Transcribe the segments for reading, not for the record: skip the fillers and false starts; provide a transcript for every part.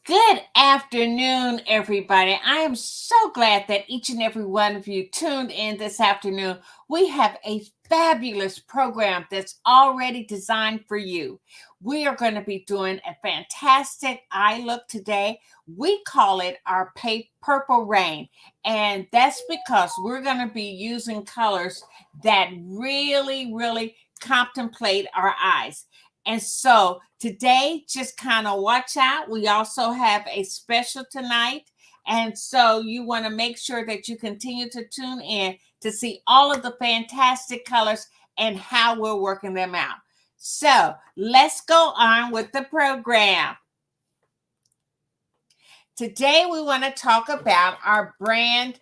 Good afternoon, everybody. I am so glad that each and every one of you tuned in this afternoon. We have a fabulous program that's already designed for you. We are going to be doing a fantastic eye look today. We call it our purple rain, and that's because we're going to be using colors that really contemplate our eyes. And so today, just kind of watch out. We also have a special tonight. And so you want to make sure that you continue to tune in to see all of the fantastic colors and how we're working them out. So let's go on with the program. Today, we want to talk about our brand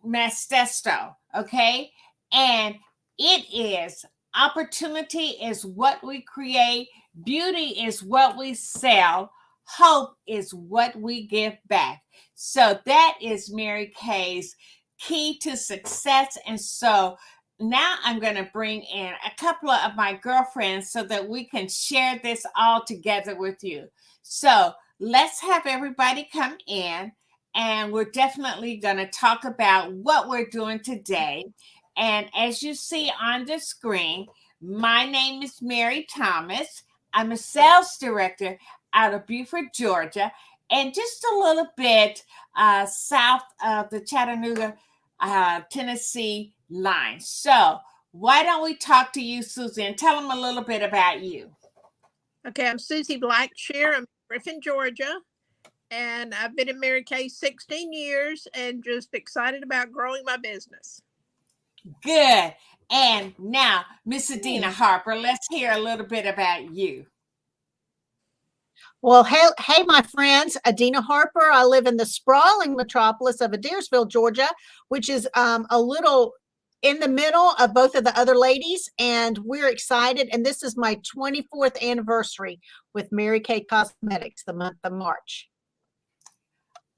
Mastesto, okay? And it is opportunity is what we create, beauty is what we sell, hope is what we give back. So that is Mary Kay's key to success. And so now I'm going to bring in a couple of my girlfriends so that we can share this all together with you. So let's have everybody come in, and we're definitely going to talk about what we're doing today. And as you see on the screen, my name is Mary Thomas. I'm a sales director out of Beaufort, Georgia, and just a little bit south of the Chattanooga, Tennessee line. So why don't we talk to you, Susie, and tell them a little bit about you. Okay, I'm Susie Blackshear. I'm Griffin, Georgia, and I've been in Mary Kay 16 years and just excited about growing my business. Good. And now, Miss Adina Harper, let's hear a little bit about you. Well, hey, my friends, Adina Harper. I live in the sprawling metropolis of Adairsville, Georgia, which is a little in the middle of both of the other ladies, and we're excited. And this is my 24th anniversary with Mary Kay Cosmetics, the month of March.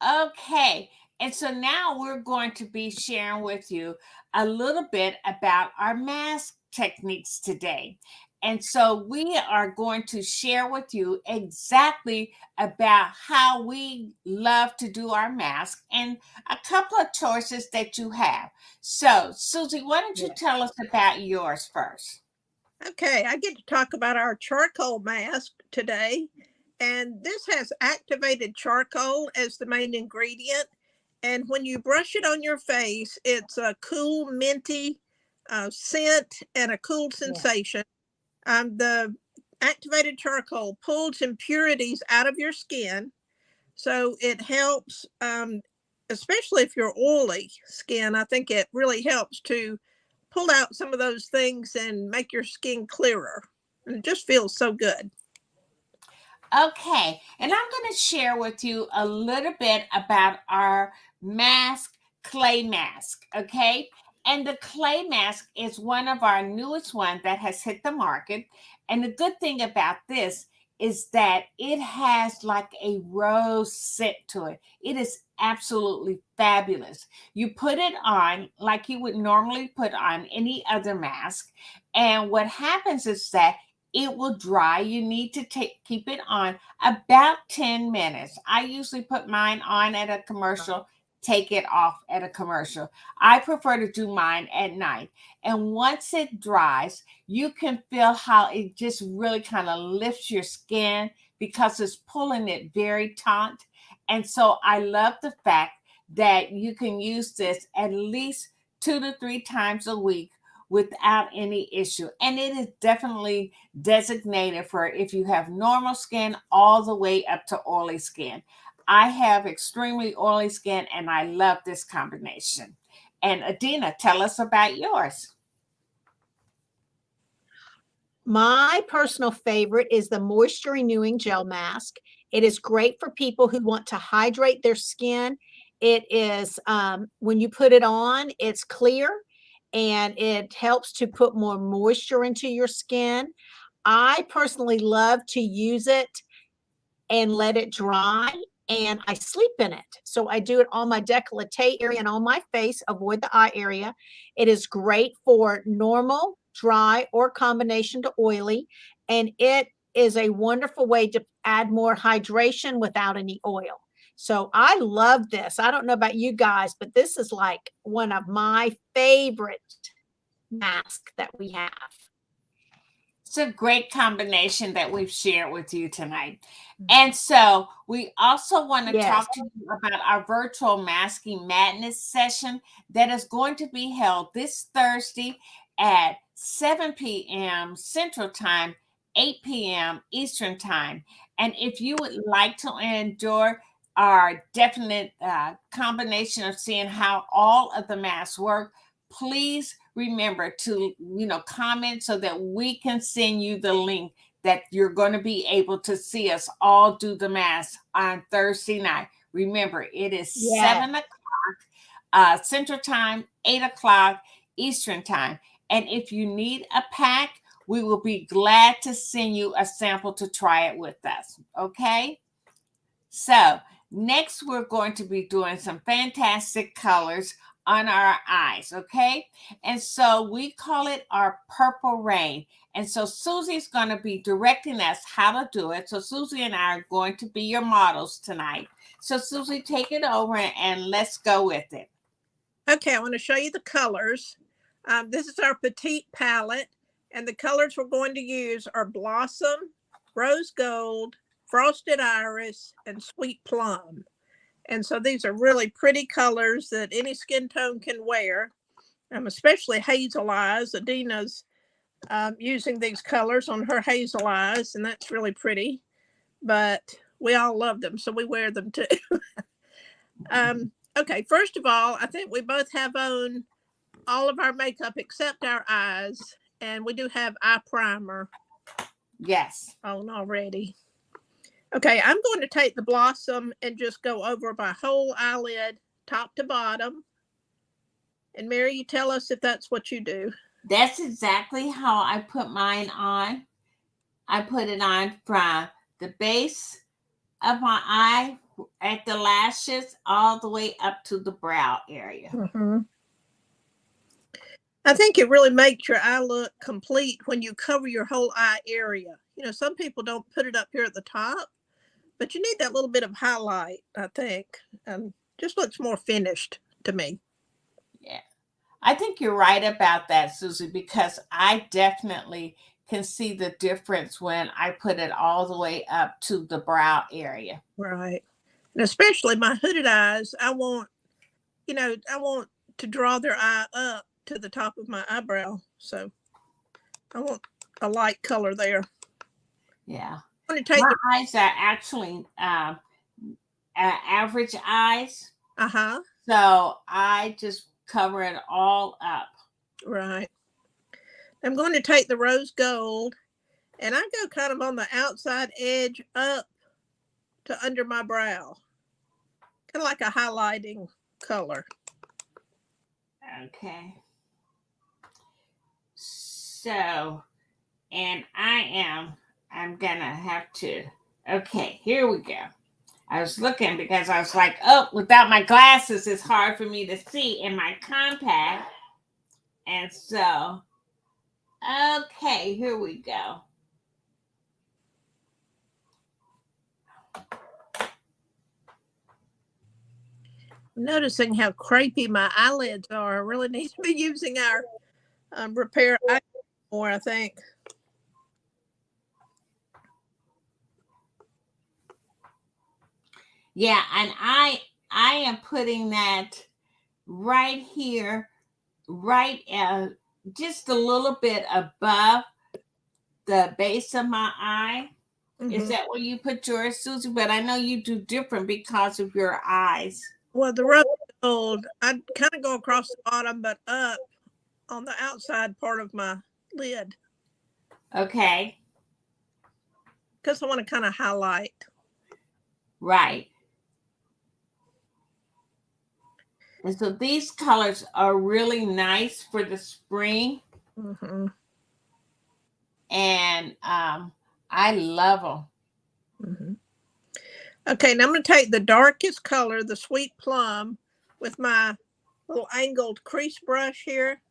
Okay. And so now we're going to be sharing with you a little bit about our mask techniques today. And so we are going to share with you exactly about how we love to do our mask and a couple of choices that you have. So, Susie, why don't you tell us about yours first? Okay, I get to talk about our charcoal mask today. And this has activated charcoal as the main ingredient. And when you brush it on your face, it's a cool, minty scent and a cool sensation. The activated charcoal pulls impurities out of your skin. So it helps, especially if you're oily skin, I think it really helps to pull out some of those things and make your skin clearer. And it just feels so good. Okay, and I'm going to share with you a little bit about our clay mask, okay? And the clay mask is one of our newest ones that has hit the market. And the good thing about this is that it has like a rose scent to it. It is absolutely fabulous. You put it on like you would normally put on any other mask. And what happens is that it will dry. You need to keep it on about 10 minutes. I usually put mine on at a commercial, take it off at a commercial. I prefer to do mine at night. And once it dries, you can feel how it just really kind of lifts your skin because it's pulling it very taut. And so I love the fact that you can use this at least 2 to 3 times a week without any issue. And it is definitely designated for if you have normal skin all the way up to oily skin. I have extremely oily skin and I love this combination. And Adina, tell us about yours. My personal favorite is the Moisture Renewing Gel Mask. It is great for people who want to hydrate their skin. It is, when you put it on, it's clear and it helps to put more moisture into your skin. I personally love to use it and let it dry, and I sleep in it. So I do it on my décolleté area and on my face, avoid the eye area. It is great for normal, dry, or combination to oily, and it is a wonderful way to add more hydration without any oil. So I love this. I don't know about you guys, but this is like one of my favorite masks that we have. It's a great combination that we've shared with you tonight. And so we also want to Yes. talk to you about our virtual Masking Madness session that is going to be held this Thursday at 7 p.m. Central Time, 8 p.m. Eastern Time. And if you would like to enjoy our definite combination of seeing how all of the masks work, please remember to comment so that we can send you the link that you're going to be able to see us all do the mass on Thursday night. Remember, it is 7 o'clock Central Time, 8 o'clock Eastern Time. And if you need a pack, we will be glad to send you a sample to try it with us. Okay? So next, we're going to be doing some fantastic colors on our eyes, okay? And so we call it our purple rain. And so Susie's going to be directing us how to do it. So Susie and I are going to be your models tonight. So Susie, take it over and let's go with it. Okay, I want to show you the colors. This is our petite palette, and the colors we're going to use are Blossom, Rose Gold, Frosted Iris, and Sweet Plum. And so these are really pretty colors that any skin tone can wear, especially hazel eyes. Adina's using these colors on her hazel eyes, and that's really pretty. But we all love them, so we wear them too. Okay, first of all, I think we both have on all of our makeup except our eyes, and we do have eye primer. Yes. On already. Okay, I'm going to take the Blossom and just go over my whole eyelid, top to bottom. And Mary, you tell us if that's what you do. That's exactly how I put mine on. I put it on from the base of my eye at the lashes all the way up to the brow area. Mm-hmm. I think it really makes your eye look complete when you cover your whole eye area. Some people don't put it up here at the top, but you need that little bit of highlight, I think. Just looks more finished to me. Yeah, I think you're right about that, Susie, because I definitely can see the difference when I put it all the way up to the brow area. Right. And especially my hooded eyes, I want to draw their eye up to the top of my eyebrow. So I want a light color there. Yeah. I'm going to take my eyes are actually average eyes. Uh-huh. So I just cover it all up. Right. I'm going to take the Rose Gold and I go kind of on the outside edge up to under my brow. Kind of like a highlighting color. Okay. So, and I'm gonna have to, okay, here we go. I was looking because I was like, oh, without my glasses, it's hard for me to see in my compact. And so, okay, here we go. Noticing how crepey my eyelids are. I really need to be using our repair eye more, I think. Yeah, and I am putting that right here, right just a little bit above the base of my eye. Is that where you put yours, Susie? But I know you do different because of your eyes. Well, the rose gold, I kind of go across the bottom, but up on the outside part of my lid. Okay. Because I want to kind of highlight. Right. And so these colors are really nice for the spring. Mm-hmm. And I love them. Mm-hmm. Okay, now I'm going to take the darkest color, the sweet plum, with my little angled crease brush here.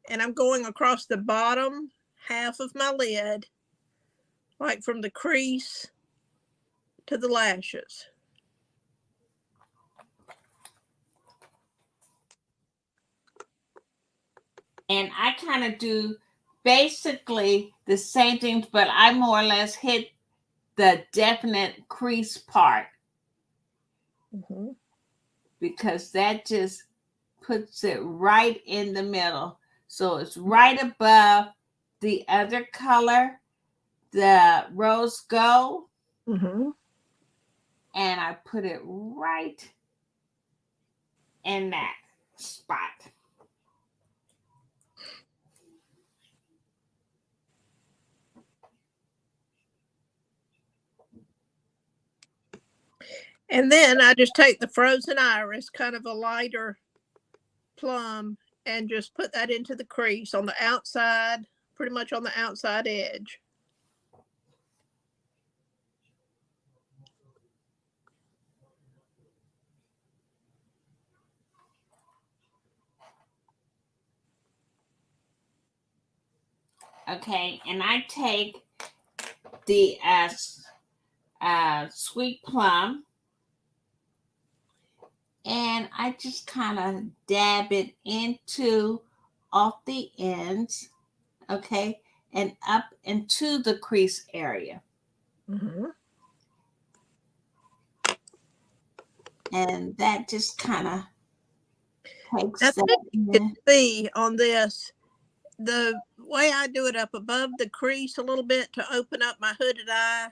And I'm going across the bottom half of my lid, like from the crease to the lashes. And I kind of do basically the same things, but I more or less hit the definite crease part. Mm-hmm. Because that just puts it right in the middle. So it's right above the other color, the rose gold. Mm-hmm. And I put it right in that spot. And then I just take the frozen iris, kind of a lighter plum, and just put that into the crease on the outside, pretty much on the outside edge. Okay, and I take the sweet plum and I just kind of dab it into off the ends, okay, and up into the crease area. Mm-hmm. And that just kind of takes I that think you in. can see on this, the way I do it up above the crease a little bit to open up my hooded eye,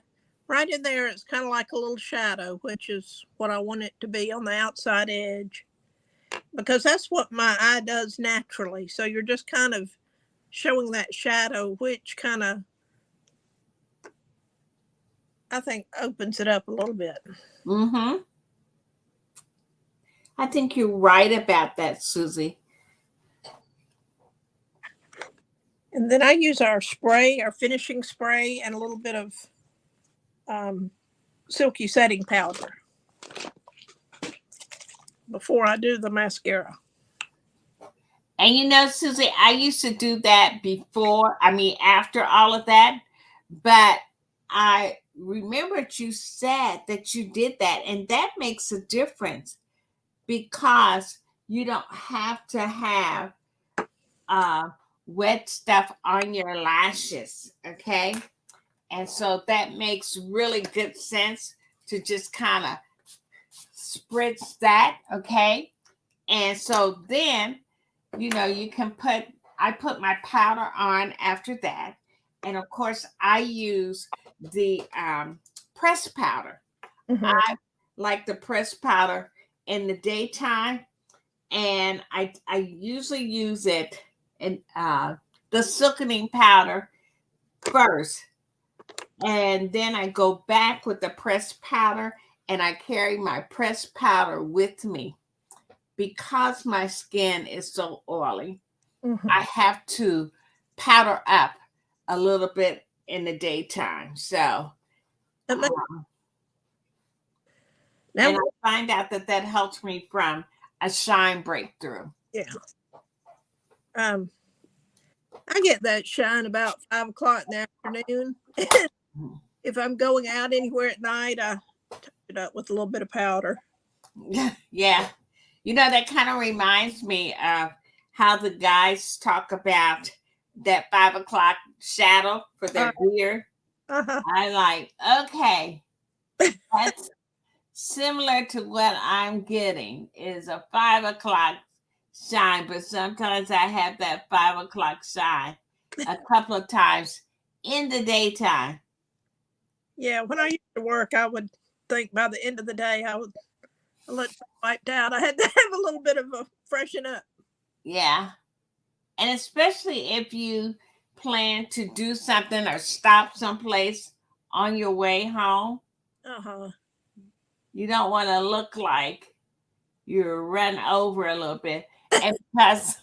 right in there, it's kind of like a little shadow, which is what I want it to be on the outside edge, because that's what my eye does naturally. So you're just kind of showing that shadow, which kind of, I think, opens it up a little bit. Mm-hmm. I think you're right about that, Susie. And then I use our spray, our finishing spray, and a little bit of silky setting powder before I do the mascara. And you know, Susie, I used to do that after all of that, but I remembered you said that you did that, and that makes a difference because you don't have to have uh, wet stuff on your lashes, okay? And so that makes really good sense to just kind of spritz that, okay? And so then, you can I put my powder on after that. And of course, I use the pressed powder. Mm-hmm. I like the pressed powder in the daytime. And I usually use it in the silkening powder first. And then I go back with the pressed powder and I carry my pressed powder with me because my skin is so oily. Mm-hmm. I have to powder up a little bit in the daytime. So, Now, and I find out that helps me from a shine breakthrough. Yeah. I get that shine about 5 o'clock in the afternoon. If I'm going out anywhere at night, I touch it up with a little bit of powder. Yeah. That kind of reminds me of how the guys talk about that 5 o'clock shadow for their beard. Uh-huh. I like, okay, that's similar to what I'm getting is a 5 o'clock shine, but sometimes I have that 5 o'clock shine a couple of times in the daytime. Yeah, when I used to work, I would think by the end of the day I would look wiped out. I had to have a little bit of a freshen up. Yeah. And especially if you plan to do something or stop someplace on your way home, Uh-huh. you don't want to look like you're run over a little bit. And because,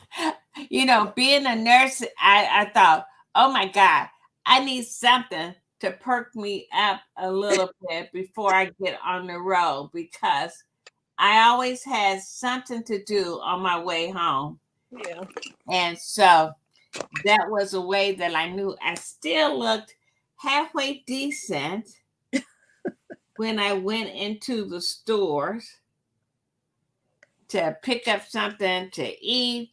being a nurse, I thought, oh my God, I need something to perk me up a little bit before I get on the road because I always had something to do on my way home. Yeah. And so that was a way that I knew I still looked halfway decent when I went into the stores to pick up something to eat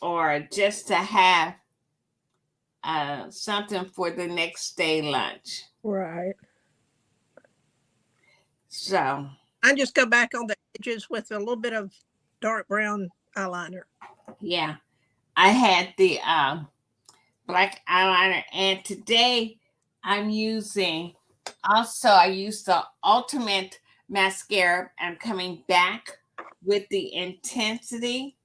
or just to have something for the next day lunch. Right. So, I just go back on the edges with a little bit of dark brown eyeliner. yeah, I had the black eyeliner, and today I'm using I use the Ultimate mascara. I'm coming back with the intensity,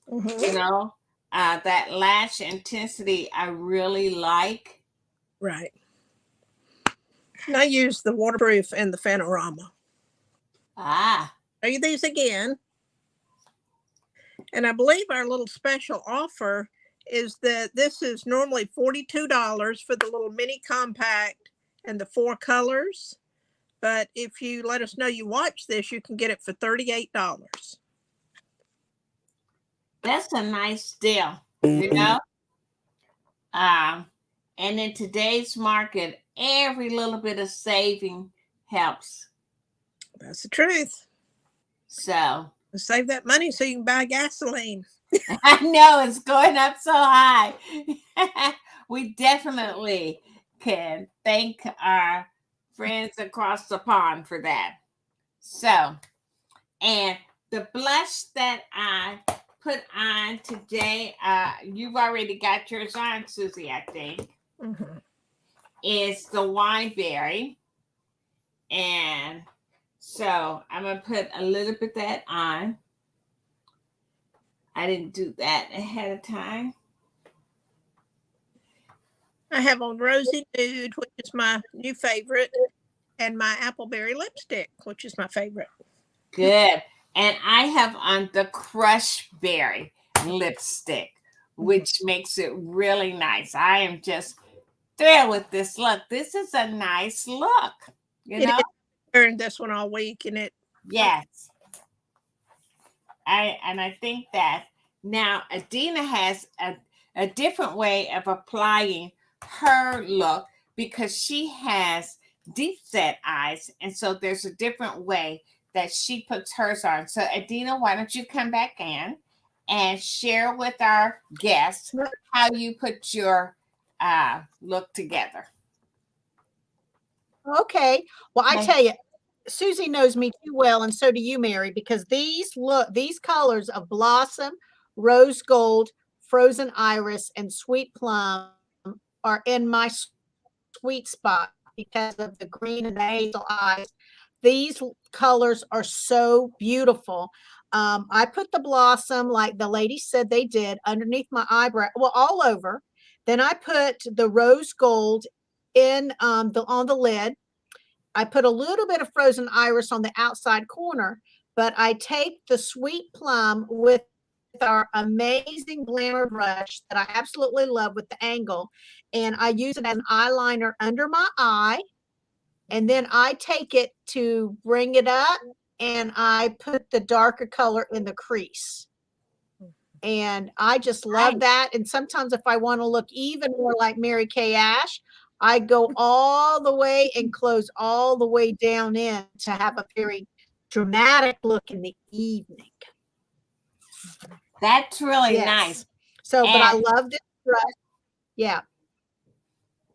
Mm-hmm. that lash intensity I really like. Right. And I use the waterproof and the Fanorama. Ah, Show you these again. And I believe our little special offer is that this is normally $42 for the little mini compact and the 4 colors. But if you let us know you watch this, you can get it for $38. that's a nice deal, you know? Um, and in today's market, every little bit of saving helps. That's the truth. So Save that money so you can buy gasoline. I know it's going up so high. We definitely can thank our friends across the pond for that. So, and the blush that I put on today, you've already got yours on, Susie, I think, Mm-hmm. is the wineberry. And so I'm going to put a little bit of that on. I didn't do that ahead of time. I have on Rosy Nude, which is my new favorite, and my Appleberry lipstick, which is my favorite. Good. And I have on the Crush Berry lipstick, which makes it really nice. I am just thrilled with this look. This is a nice look, you It know? is wearing this one all week, and it. Yes. I think that now Adina has a different way of applying her look because she has deep set eyes, and so there's a different way that she puts hers on. So Adina, why don't you come back in and share with our guests how you put your look together? Okay. Well, I Okay. tell you, Susie knows me too well, and so do you, Mary, because these colors of blossom, rose gold, frozen iris, and sweet plum are in my sweet spot because of the green and the hazel eyes. These colors are so beautiful. I put the blossom, like the lady said they did, underneath my eyebrow, well, all over. Then I put the rose gold in on the lid. I put a little bit of frozen iris on the outside corner, but I take the sweet plum with our amazing Glamour brush that I absolutely love with the angle, and I use it as an eyeliner under my eye, and then I take it to bring it up, and I put the darker color in the crease. And I just love Nice. that. And sometimes if I want to look even more like Mary Kay Ash, I go all the way and close all the way down in to have a very dramatic look in the evening. That's really Yes. nice. So, but I And love this brush. Yeah.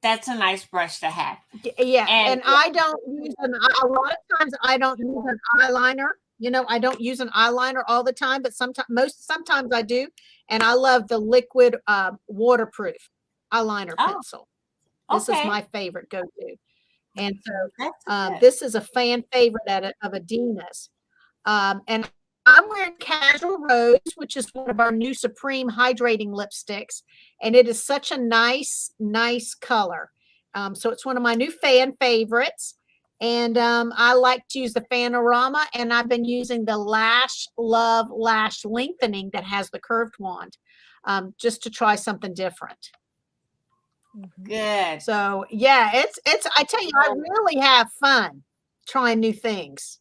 that's a nice brush to have. Yeah. And And I don't use a lot of times I don't use an eyeliner. I don't use an eyeliner all the time, but sometimes I do. And I love the liquid waterproof eyeliner oh, pencil. This is okay. my favorite go-to. And so That's good. this is a fan favorite of Adina's. And I'm wearing Casual Rose, which is one of our new Supreme hydrating lipsticks. And it is such a nice, nice color. So it's one of my new fan favorites. And I like to use the Fanorama, and I've been using the Lash Love Lash Lengthening that has the curved wand, just to try something different. Good. So yeah, it's I tell you, I really have fun trying new things.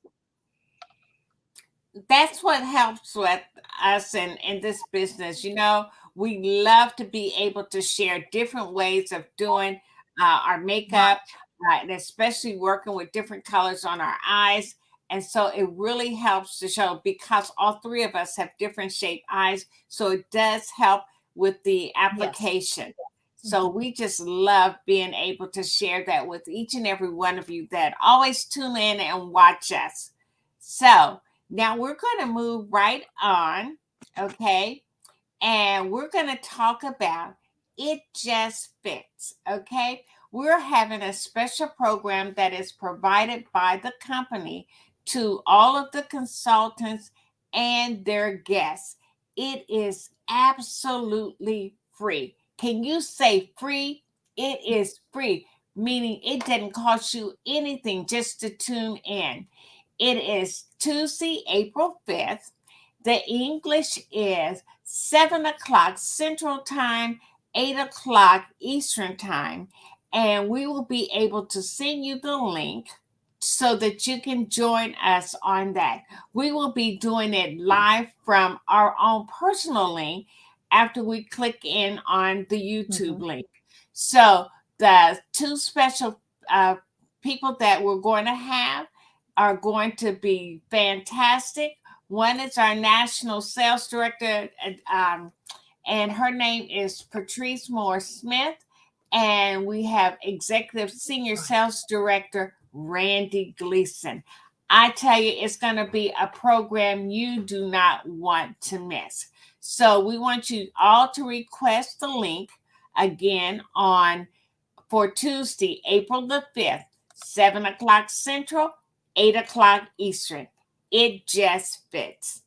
That's what helps with us in this business. You know, we love to be able to share different ways of doing our makeup, and especially working with different colors on our eyes. And so it really helps to show, because all three of us have different shaped eyes. So it does help with the application. So we just love being able to share that with each and every one of you that always tune in and watch us. So now we're going to move right on, okay? And we're going to talk about It Just Fits, okay? We're having a special program that is provided by the company to all of the consultants and their guests. It is absolutely free. Can you say free? It is free, meaning it didn't cost you anything just to tune in. It is Tuesday, April 5th. The English is 7 o'clock Central Time, 8 o'clock Eastern Time. And we will be able to send you the link so that you can join us on that. We will be doing it live from our own personal link after we click in on the YouTube link. So the two special people that we're going to have are going to be fantastic. One is our national sales director, and her name is Patrice Moore Smith. And we have executive senior sales director, Randy Gleason. I tell you, it's going to be a program you do not want to miss. So we want you all to request the link again for Tuesday, April the 5th, 7 o'clock Central, 8 o'clock Eastern. It just fits.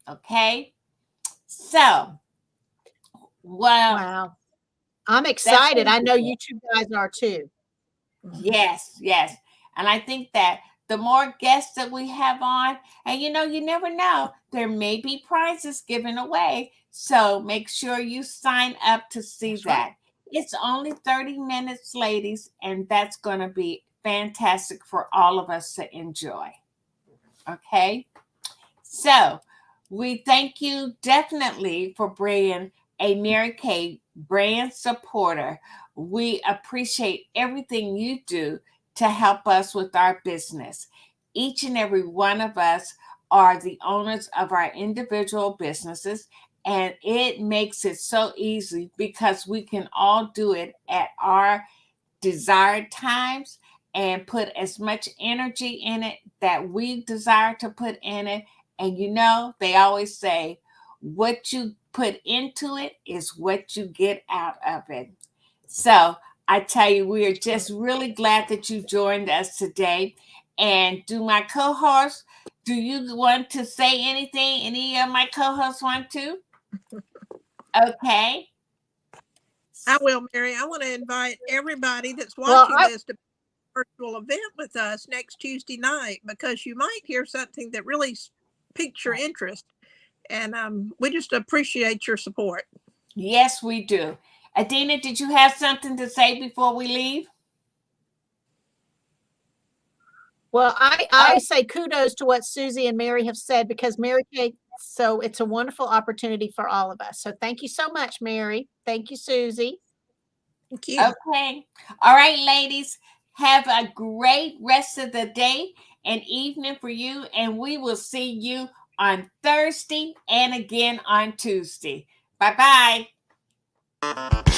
Okay? So, well, Wow. I'm that's excited. what I we know do. you two guys are too. Yes, yes. And I think that the more guests that we have on, and you never know, there may be prizes given away. So make sure you sign up to see That's right. that. It's only 30 minutes, ladies, and that's going to be fantastic for all of us to enjoy. Okay? So we thank you definitely for being a Mary Kay brand supporter. We appreciate everything you do to help us with our business. Each and every one of us are the owners of our individual businesses, and it makes it so easy because we can all do it at our desired times and put as much energy in it that we desire to put in it. And they always say, what you put into it is what you get out of it. So I tell you, we are just really glad that you joined us today. And do my co-hosts, do you want to say anything? Any of my co-hosts want to? Okay. I will, Mary. I want to invite everybody that's Well, watching this to virtual event with us next Tuesday night, because you might hear something that really piques your interest. And we just appreciate your support. Yes, we do. Adina, did you have something to say before we leave? well, I say kudos to what Susie and Mary have said, because Mary Kay, so it's a wonderful opportunity for all of us. So thank you so much, Mary. Thank you, Susie. Thank you. Okay. All right, ladies. Have a great rest of the day and evening for you. And we will see you on Thursday and again on Tuesday. Bye bye.